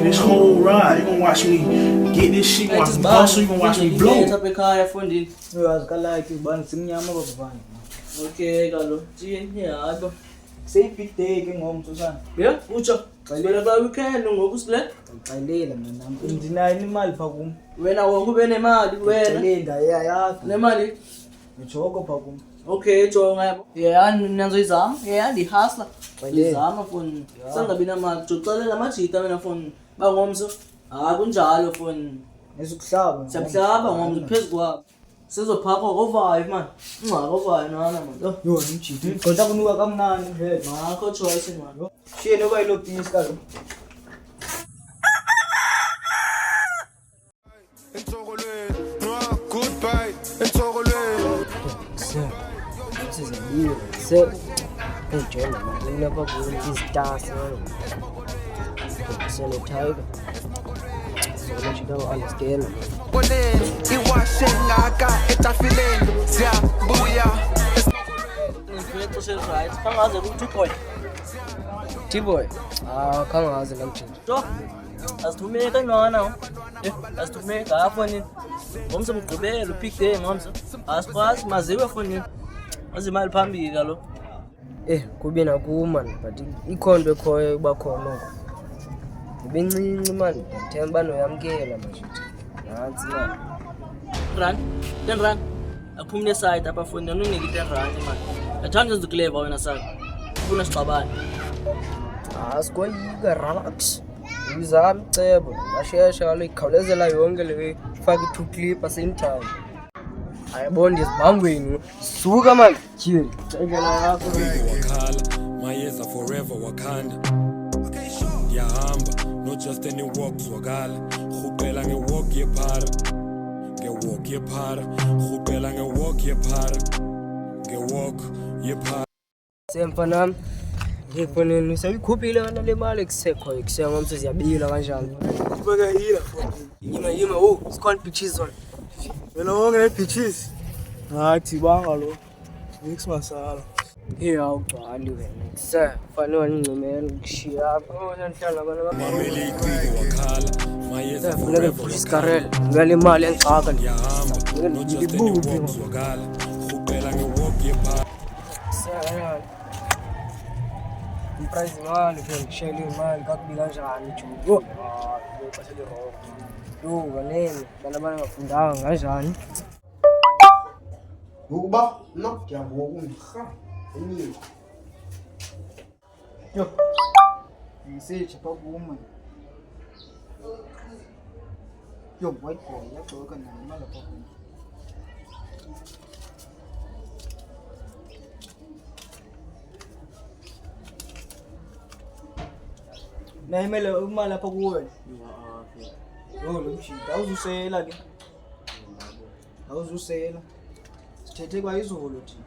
me this whole ride. You gonna watch me get this shit, you gonna watch me hustle, you gonna watch me blow. Okay, galo. Yeah, say big day ke ngomso sana. Yeah, ucho. Phela ba weekend ngoku sile. Ngicayela mina nginayo imali pha kum. Wena wokube nemali wena. Linda yakho. Nemali. Ngijoko pha kum. Okay, jonga yabo. Yeah, nizoyizama. Yeah, ndihasla. Ngizama phone. Sangabi namali. Uxoxelela amajita mina phone. Bangomso. Kunjalo phone. Nesihlaba. Siyahlaba ngomso phezulu kwabo. Sizophaka ngovibe man. Ngovibe nana man. Yo, ngijita. Kodwa kunuka kamnandi nje. Makho choice man. Shene kwayilo peace kalo. Goodbye. Entorolweni. So, enjoy man. Never go into stars. So the tiger. So you don't understand. Iwashe ngaka etafileni siyabuya. Ngifethu right. Kangaze ukuthi boy. T-boy. Kangaze lamthi. Jo. Asithume kanqana. Asithume ngafoni. Ngomso mgqibelo pick day ngomso. Asikwazi maziwe fonini. Azimali phambili kalo. Kube nakuman but ikhonto ekhoyo kuba khona. Ngibencinci man. Themba noyamkela manje. Nansi man. Run. 10 rand. Aphumule side apha fonini unike 10 rand man. Athanda izikleva wena saka. Ufuna sixabane. Asikhoyika relax. Uzami cebo. Ashesha kalo ikhawulezela yonke le faka i2 clip same time. Ayabona izibangweni. Suka man. Chill. Cekela yakho. Wakhala, mayeza forever Wakanda. Yahamba, not just any walks wakala. Khupela ngewalk yephara. Ngewalk yephara. Khupela ngewalk yephara. Ngewalk yephara. Semfanami. Ngifonini seyikhuphile kana le mali ekusekho ekuseya ngomso ziyabila kanjani. Kubeka hila. Yima sikhona pitches on. Wena wonke ne pitches. Ngathi banga lo. Mix masala. Awugcwali wena. Kufanele ngicimela ukushiya apho nanihlala abantu Mameli iciko wakhala, mayeza forever Wakanda. Ngale mali engixaka nje. Yahamba, not just any walks wakala. Khupela ngewalk yephara. Price imali ke ngishela imali kakubi kanjani jugo. Yo kanene bana bangafundanga kanjani. Ukuba no ngiyavuka ngikha. Emini. Yo. Ngiseje pha kuma. Yo white boy yagcoka nani mala pha kuma. Nayimele uma lapha kuwe. Yo lo mshida awuzusela ke. Awuzusela. Sithethe kwa izolo thina.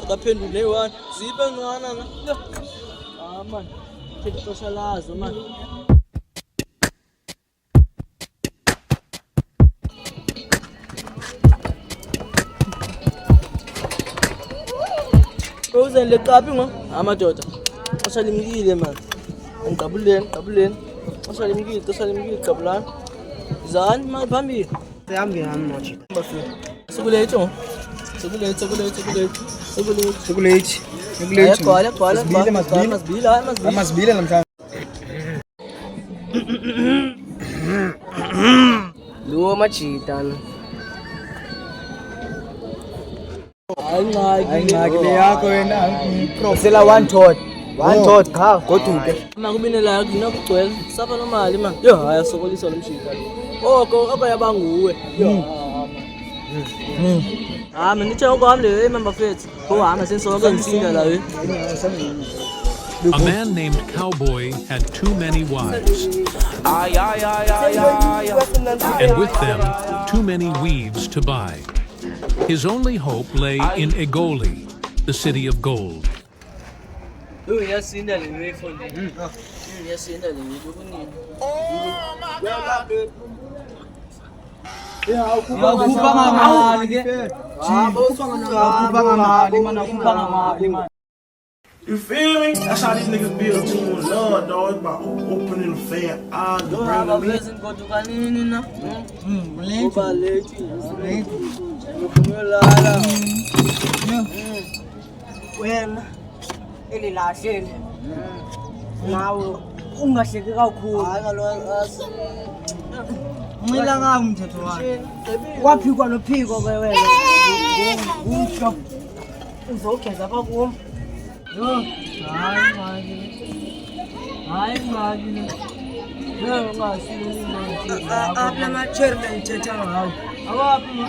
Akaphendule one. Zibe ngwana na. Man. Thethe xesha lazo man. Uzenle qapi ngo amadoda. Xesha limkile man. Ngqabuleni. Xesha limkile qabulani. Zani mali phambili. Siyambi ngami manje. Sikulethe ngo. Sikulethe. Gqala. Masibile namhlanje. Lo majita. Ayingxaki le yakho wena profesela one thought cha goduke. Makubinela yakho nokugcwele. Sapa nomali man. Yo haya sokolisa lo mshika lo. Oko abayaba nguwe. Mina nithe ukwami le member fethu. Hamba sensoke ngisinda la we. A man named Cowboy had too many wives, and with them, too many weaves to buy. His only hope lay in Egoli, the city of gold. Yasinda le we for le. Yasinda le we kunini. Ukhupha ngamali ke. Ukhupha ngamali mana ukhupha ngamali man. You feel me? That's how these niggas build genuine love, dog. It's about opening the fair eyes, Yo, bringing hamba them in. vezi ngigoduka nini na? Late. Kuba late. Late. Ngiyolala. Wena elilahleni nawe ungahleki kakhulu. Hayi kaloku Ngicela ngawo umthetho wakhe. Kwaphikwa nophiko ke wena. Ngumhlo. Uzogeza apha kum. Yo, hayi ngaki. Yo ngasini manje. Apha ma-chairman thetha ngawo. Awaphi ma?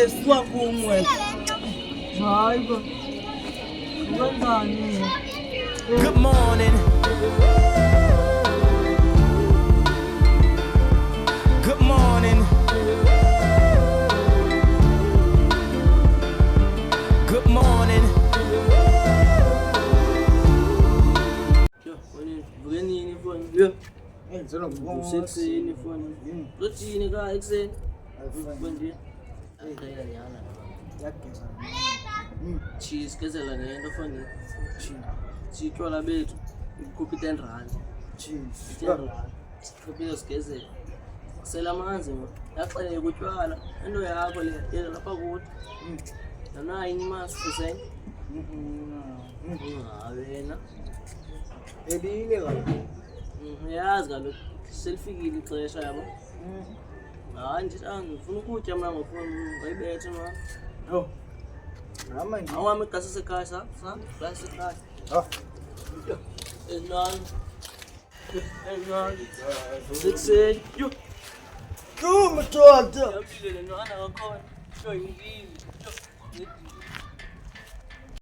Suka kum wena. Hayi ko. Wenzani? Good morning. Good morning. Good morning. Yo, vukeni yini phone? Yo, Ngizela usekuseni phone. Uthini ka ekseni? Kwendile. Ayikaya nyana. Yageza. Cheese kezela ngento phone. Sithola bethu. Ikhuphi 10 rand. Cheese. 10 rand. Kuphela sigezela. Sela amanzi ngo. Yaxele kutywala. Into yakho le yena lapha kuthi. Nana yini masifuseni? Wena. Elile kaloku. Uyazi kaloku selifikile ixesha yabo. Hayi nje ngifuna ukutya mna ngofuna ayibethe mna. Yo. Rama nje. Awami igasi sekhaya sa? Gasi sekhaya. Ah. Enani. Sekuseni. Yo. Yo, mtoto. Yabile le ntwana kakhona. Yo yingili. Yo.